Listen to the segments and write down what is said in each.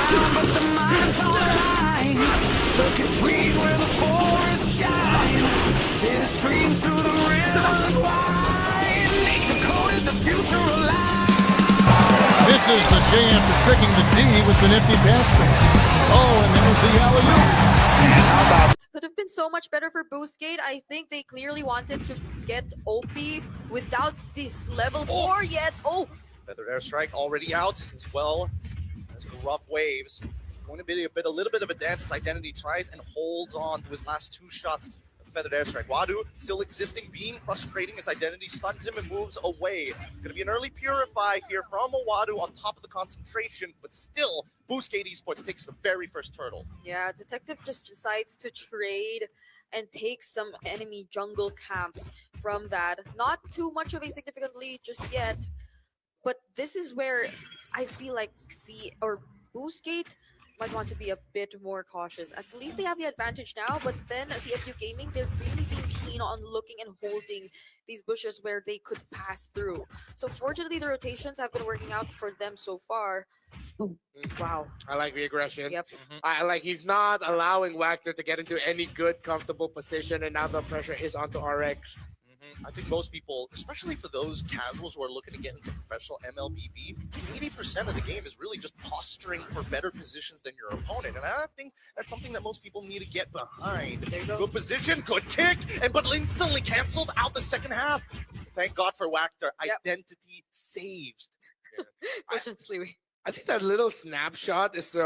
ground, but the mind's online. Circuits breathe where the forests shine. Till it streams through the rivers wide. Nature coded the future alive. Misses the J after tricking the D with the nifty pass. Oh, and there's the alley-oop. Could have been so much better for Boostgate. I think they clearly wanted to get OP without this level 4 yet. Oh, Feathered Airstrike already out as well as the rough waves. It's going to be a little bit of a dance as Identity tries and holds on to his last 2 shots of Feathered Airstrike. Wadu still existing, being frustrating as Identity stuns him and moves away. It's going to be an early Purify here from Wadu on top of the concentration, but still, Boostgate Esports takes the very first turtle. yeah, Detective just decides to trade and take some enemy jungle camps from that. Not too much of a significant lead just yet, but this is where I feel like Boostgate might want to be a bit more cautious. At least they have the advantage now, but then CFU Gaming, they're really being keen on looking and holding these bushes where they could pass through. So fortunately, the rotations have been working out for them so far. Oh, wow. I like the aggression. Yep. I like he's not allowing Wagner to get into any good, comfortable position, and now the pressure is onto RX. I think most people, especially for those casuals who are looking to get into professional MLBB, 80% of the game is really just posturing for better positions than your opponent. And I think that's something that most people need to get behind. There you go. Good position, good kick, but instantly canceled out the second half. Thank God for Wagner. Yep. Identity saves. Fortunately. I think that little snapshot is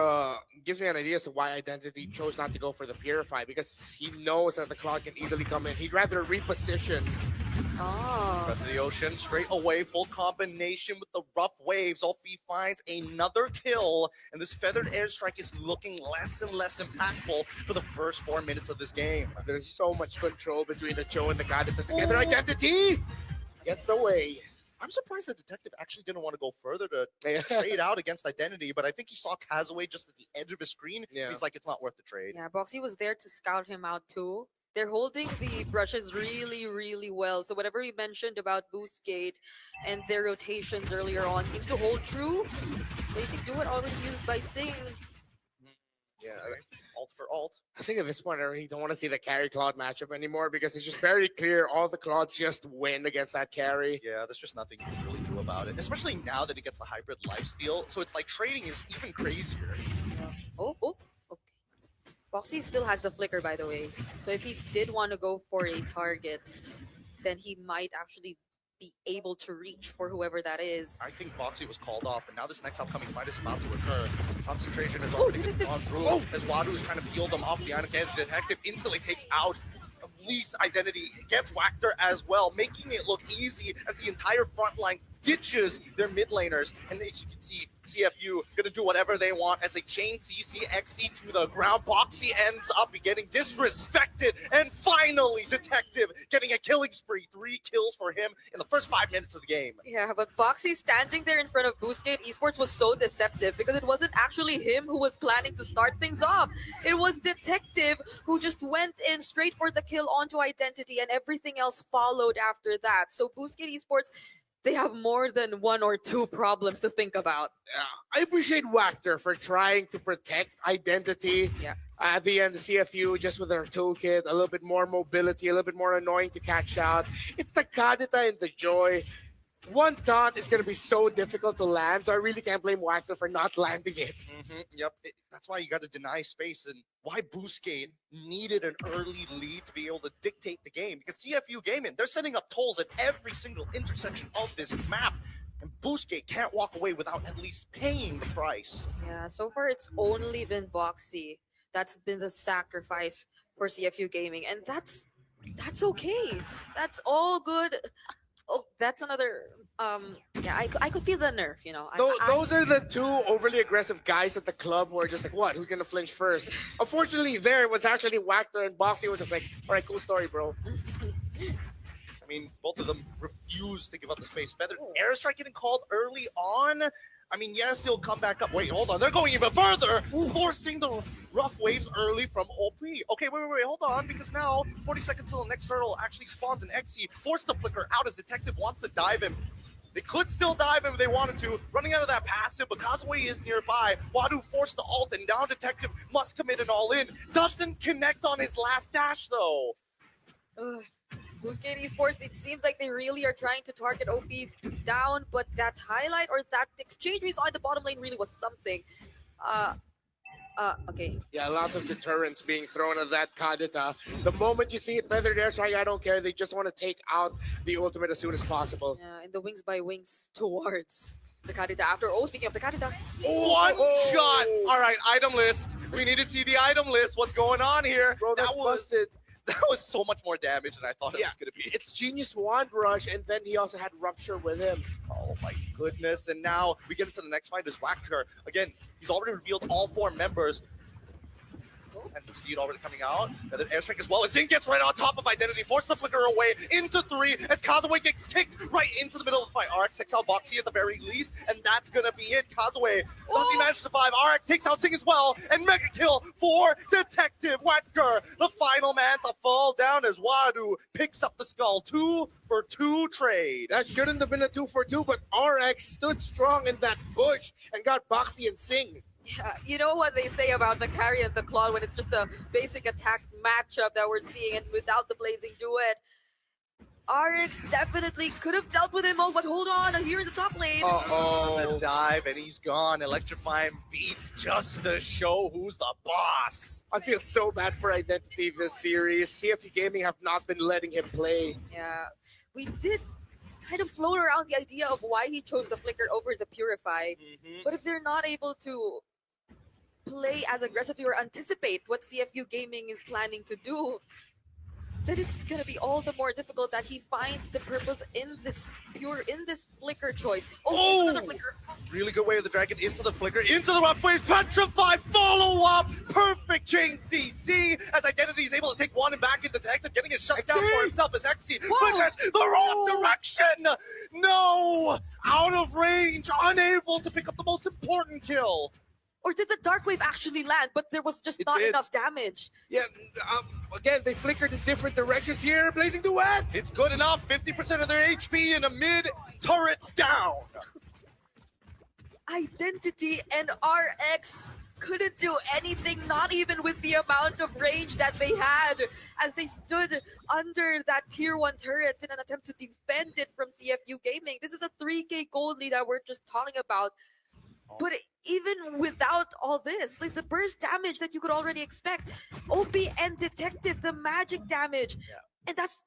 gives me an idea as to why Identity chose not to go for the Purify, because he knows that the clock can easily come in. He'd rather reposition. Oh. Breath of the Ocean, straight away, full combination with the rough waves. Olfi finds another kill, and this Feathered Airstrike is looking less and less impactful for the first 4 minutes of this game. There's so much control between the Joe and the guy that together. Identity gets away. I'm surprised the Detective actually didn't want to go further to trade out against Identity, but I think he saw Kazaway just at the edge of his screen. Yeah. He's like, it's not worth the trade. Yeah, Boxy was there to scout him out too. They're holding the brushes really, really well. So whatever we mentioned about Boostgate and their rotations earlier on seems to hold true. Basic do it already used by Sing. Yeah, alt for alt. I think at this point I really don't want to see the carry Cloud matchup anymore, because it's just very clear all the Clouds just win against that carry. Yeah, there's just nothing you can really do about it, especially now that he gets the hybrid lifesteal. So it's like trading is even crazier. Oh, okay. Boxy still has the flicker, by the way. So if he did want to go for a target, then he might actually be able to reach for whoever that is. I think Boxy was called off, and now this next upcoming fight is about to occur. Concentration has already been gone through as Wadu is trying to peel them off behind a edge. Detective instantly takes out Lee's Identity, gets Wagner as well, making it look easy as the entire front line ditches their mid laners. And as you can see, CFU gonna do whatever they want as they chain CC to the ground. Boxy ends up getting disrespected, and finally Detective getting a killing spree. 3 kills for him in the first 5 minutes of the game. Yeah, but Boxy standing there in front of Boostgate Esports was so deceptive because it wasn't actually him who was planning to start things off. It was Detective who just went in straight for the kill onto Identity, and everything else followed after that. So Boostgate Esports, they have more than 1 or 2 problems to think about. I appreciate Wagner for trying to protect Identity. Yeah. At the end, the CFU just with their toolkit, a little bit more mobility, a little bit more annoying to catch out. It's the Kadita and the Joy. One taunt is going to be so difficult to land, so I really can't blame Wagner for not landing it. Yep, that's why you got to deny space, and why Boostgate needed an early lead to be able to dictate the game. Because CFU Gaming, they're setting up tolls at every single intersection of this map, and Boostgate can't walk away without at least paying the price. Yeah, so far it's only been Boxy that's been the sacrifice for CFU Gaming, and that's okay. That's all good. Oh, that's another. Yeah, I could feel the nerf, you know. Those are the 2 overly aggressive guys at the club who are just like, what? Who's gonna flinch first? Unfortunately, there was actually Wagner, and Boxy was just like, all right, cool story, bro. I mean, both of them refuse to give up the space. Feathered Airstrike getting called early on. I mean, yes, he'll come back up. Wait, hold on. They're going even further, forcing the rough waves early from OP. Okay, wait, hold on, because now 40 seconds till the next turtle actually spawns an Xe. Force the flicker out as Detective wants to dive him. They could still dive if they wanted to, running out of that passive, but Kazue is nearby. Wadu forced the ult, and now Detective must commit an all-in. Doesn't connect on his last dash, though. Boostgate Esports, it seems like they really are trying to target OP down, but that highlight or that exchange we saw in the bottom lane really was something. Okay. Yeah, lots of deterrence being thrown at that Kadita. The moment you see it feathered airstrike, I don't care. They just want to take out the ultimate as soon as possible. Yeah, in the wings by wings towards the Kadita after. Oh, speaking of the Kadita. One shot! All right, item list. We need to see the item list. What's going on here? Bro, that's busted. That was so much more damage than I thought it was going to be. It's Genius Wand Rush, and then he also had Rupture with him. Oh my goodness. And now we get into the next fight as Wacker. Again, he's already revealed all 4 members. And Steed already coming out. And then airstrike as well. As Zing gets right on top of Identity, forces the flicker away into 3 as Kazue gets kicked right into the middle of the fight. RX takes out Boxy at the very least, and that's going to be it. Kazue, does he manage to survive? RX takes out Zing as well, and mega kill for Detective Wacker. The final man to fall down as Wadu picks up the skull. 2 for 2 trade. That shouldn't have been a 2 for 2, but RX stood strong in that bush and got Boxy and Sing. Yeah, you know what they say about the carry and the claw when it's just a basic attack matchup that we're seeing, and without the blazing duet, RX definitely could have dealt with him. Oh, but hold on, here in the top lane. The dive, and he's gone. Electrifying beats just to show who's the boss. I feel so bad for Identity this series. CFU Gaming have not been letting him play. Yeah, we did kind of float around the idea of why he chose the Flicker over the Purify. But if they're not able to play as aggressively or anticipate what CFU Gaming is planning to do, then it's gonna be all the more difficult that he finds the purpose in this Flicker choice. Oh, another Flicker. Really good way of the dragon into the flicker, into the rough waves, petrify, follow up, perfect chain CC as Identity is able to take one and back in Detective, getting it shut down for himself as XC flickers the wrong direction. No, out of range, unable to pick up the most important kill. Or did the Dark Wave actually land, but there was just not enough damage? Yeah, again, they flickered in different directions here. Blazing Duet! It's good enough. 50% of their HP in a mid-turret down. Identity and RX couldn't do anything, not even with the amount of range that they had, as they stood under that tier 1 turret in an attempt to defend it from CFU Gaming. This is a 3k gold lead that we're just talking about. But even without all this, like the burst damage that you could already expect, OP and Detective, the magic damage, and that's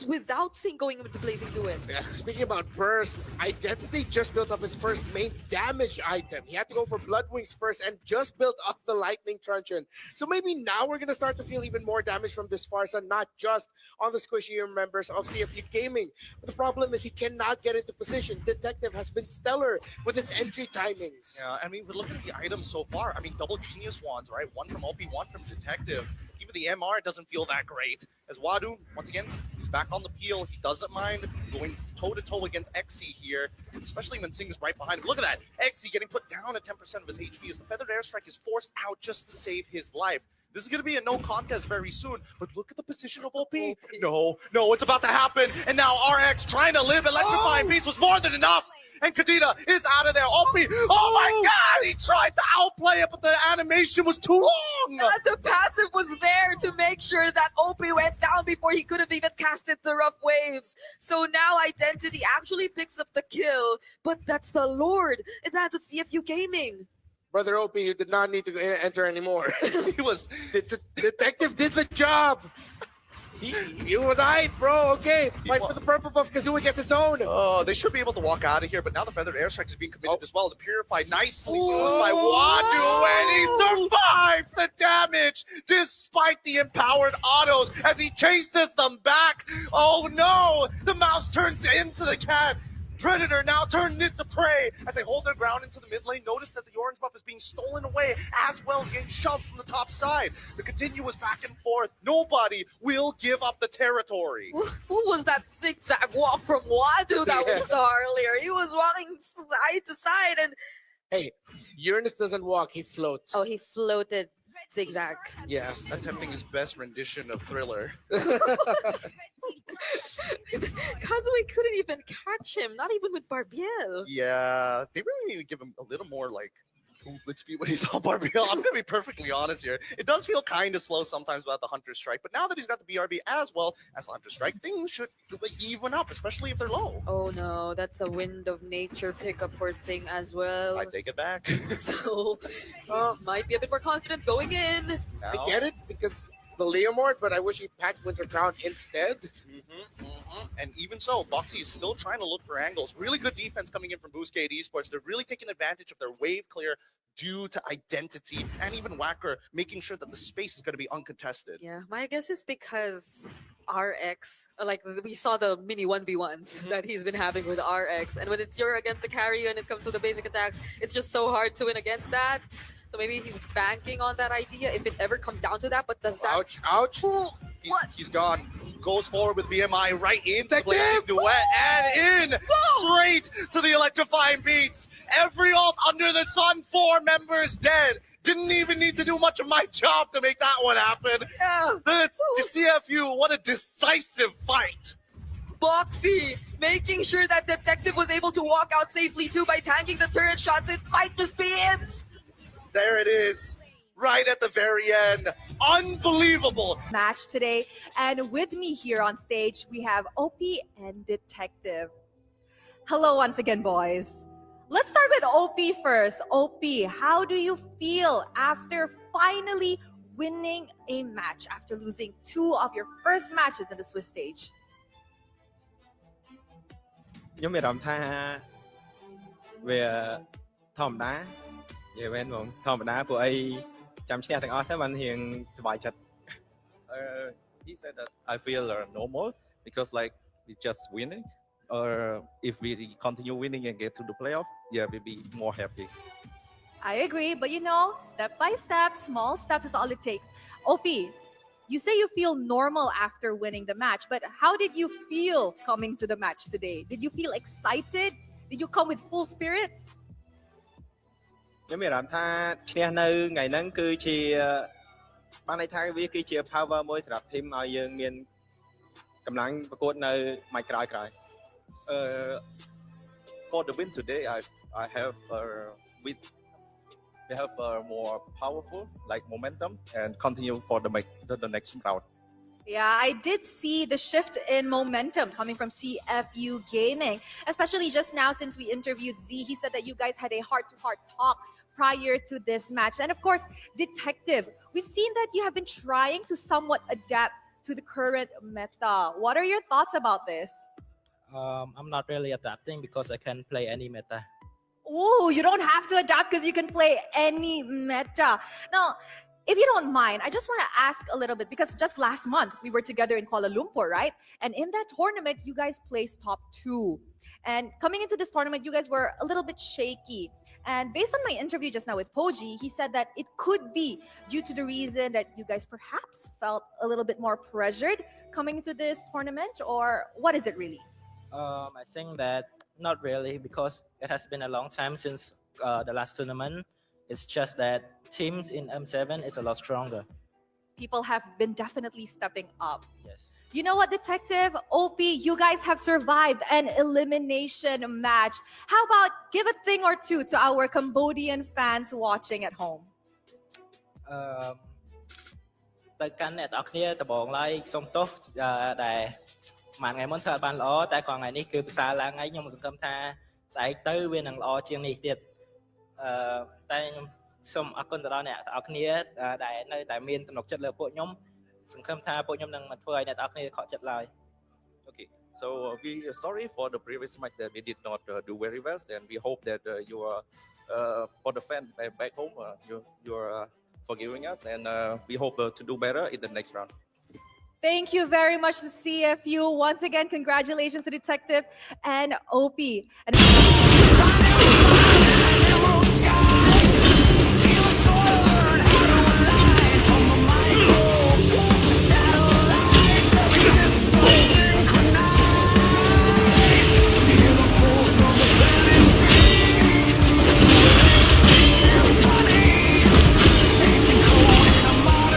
without Sing going into Blazing Duet. Yeah, speaking about burst, Identity just built up his first main damage item. He had to go for Blood Wings first and just built up the Lightning Truncheon. So maybe now we're going to start to feel even more damage from this Farsa, not just on the squishier members of CFU Gaming. But the problem is he cannot get into position. Detective has been stellar with his entry timings. Yeah, I mean, but look at the items so far. I mean, double Genius Wands, right? One from OP, one from Detective. Even the MR doesn't feel that great. As Wadu, once again, he's back on the peel. He doesn't mind going toe-to-toe against XC here, especially when Sing is right behind him. Look at that. XC getting put down at 10% of his HP as the Feathered Airstrike is forced out just to save his life. This is going to be a no contest very soon, but look at the position of OP. No, it's about to happen. And now RX trying to live. Electrifying Beats was more than enough. And Kadita is out of there. OP, oh my god, he tried to outplay it, but the animation was too long. And the passive was there to make sure that OP went down before he could have even casted the rough waves. So now Identity actually picks up the kill, but that's the Lord in the hands of CFU Gaming. Brother OP, you did not need to enter anymore. He was... Detective did the job. He was aight, bro. Okay, fight for the purple buff. Kazooie gets his own. Oh, they should be able to walk out of here, but now the Feathered Airstrike is being committed as well. The Purify nicely used by Wadu, and he survives the damage despite the empowered autos as he chases them back. Oh no, the mouse turns into the cat. Predator now turned into prey as they hold their ground into the mid lane. Notice that the orange buff is being stolen away as well as getting shoved from the top side. The continuous back and forth. Nobody will give up the territory. Who was that zigzag walk from Wadu that we saw earlier? He was walking side to side and... Hey, Uranus doesn't walk, he floats. Oh, he floated. Zigzag. Yes. Attempting his best rendition of Thriller. Kazue couldn't even catch him, not even with Barbiel. Yeah, they really need to give him a little more like movement speed when he's on Barbiel. I'm gonna be perfectly honest here. It does feel kind of slow sometimes without the Hunter Strike, but now that he's got the BRB as well as Hunter Strike, things should even up, especially if they're low. Oh no, that's a Wind of Nature pickup for Sing as well. I take it back. So he might be a bit more confident going in. Now, I get it because the Leomord, but I wish he packed Winter Crown instead. And even so, Boxy is still trying to look for angles. Really good defense coming in from Boostgate Esports. They're really taking advantage of their wave clear due to identity, and even Whacker making sure that the space is going to be uncontested. Yeah, my guess is because RX, like we saw the mini 1v1s that he's been having with RX, and when it's you're against the carry when it comes to the basic attacks, it's just so hard to win against that. So maybe he's banking on that idea if it ever comes down to that, but does that... Ouch, ouch. Ooh, what? He's gone. Goes forward with BMI right into the Detective! duet and in straight to the electrifying beats. Every alt under the sun, 4 members dead. Didn't even need to do much of my job to make that one happen. Yeah. That's the CFU. What a decisive fight. Boxy making sure that Detective was able to walk out safely too by tanking the turret shots. It might just be it. There it is. Right at the very end. Unbelievable. Match today, and with me here on stage we have OP and Detective. Hello once again, boys. Let's start with OP first. OP, how do you feel after finally winning a match after losing 2 of your first matches in the Swiss stage? ខ្ញុំមានអារម្មណ៍ថាវាធម្មតានិយាយមែនបងធម្មតាពួកអីចាំឈ្នះទាំងអស់ហ្នឹងបានរៀងសប្បាយចិត្ត He said that I feel normal because like we just winning or if we continue winning and get to the playoff, yeah, we'll be more happy. I agree, but you know, step by step, small steps is all it takes. OP, you say you feel normal after winning the match, but how did you feel coming to the match today? Did you feel excited? Did you come with full spirits? ខ្ញុំមានអារម្មណ៍ថាឈ្នះនៅថ្ងៃហ្នឹងគឺជាបានន័យថាវាគឺជា power មួយសម្រាប់ team ឲ្យយើងមានកម្លាំងប្រកួតនៅមួយក្រោយFor the win today I have we have more powerful like momentum and continue for the next round. Yeah, I did see the shift in momentum coming from CFU Gaming, especially just now since we interviewed Z. He said that you guys had a heart-to-heart talk prior to this match. And of course, Detective, we've seen that you have been trying to somewhat adapt to the current meta. What are your thoughts about this? I'm not really adapting because I can play any meta. Oh, you don't have to adapt because you can play any meta. Now, if you don't mind, I just want to ask a little bit because just last month we were together in Kuala Lumpur, right? And in that tournament, you guys placed top 2. And coming into this tournament, you guys were a little bit shaky. And based on my interview just now with Poji, he said that it could be due to the reason that you guys perhaps felt a little bit more pressured coming into this tournament, or what is it really? I think that not really because it has been a long time since the last tournament. It's just that teams in M7 is a lot stronger. People have been definitely stepping up. Yes. You know what, Detective? OP, you guys have survived an elimination match. How about give a thing or two to our Cambodian fans watching at home? ទៅកាន់អ្នកទាំងអស់គ្នាដំបងឡើយសូមទោសដែលមួយថ្ងៃមុនធ្វើឲ្យបានល្អតែគ្រាន់ថ្ងៃនេះគឺភាសាឡើងថ្ងៃខ្ញុំសង្ឃឹមថាស្អែកទៅវានឹងល្អជាងនេះទៀតតែខ្ញុំសូមអរគុណទៅដល់អ្នកទាំងអស់គ្នាដែលនៅតែមានទំនុកចិត្តលើពួកខ្ញុំសង្ឃឹមថាពួកខ្ញុំនឹងមិនធ្វើឲ្យអ្នកទាំងអស់គ្នាខកចិត្តឡើយ Okay, so we are sorry for the previous match that we did not do very well, and we hope that you are for the fans back home you are forgiving us, and we hope to do better in the next round. Thank you very much to CFU. Once again, congratulations to Detective and OP. And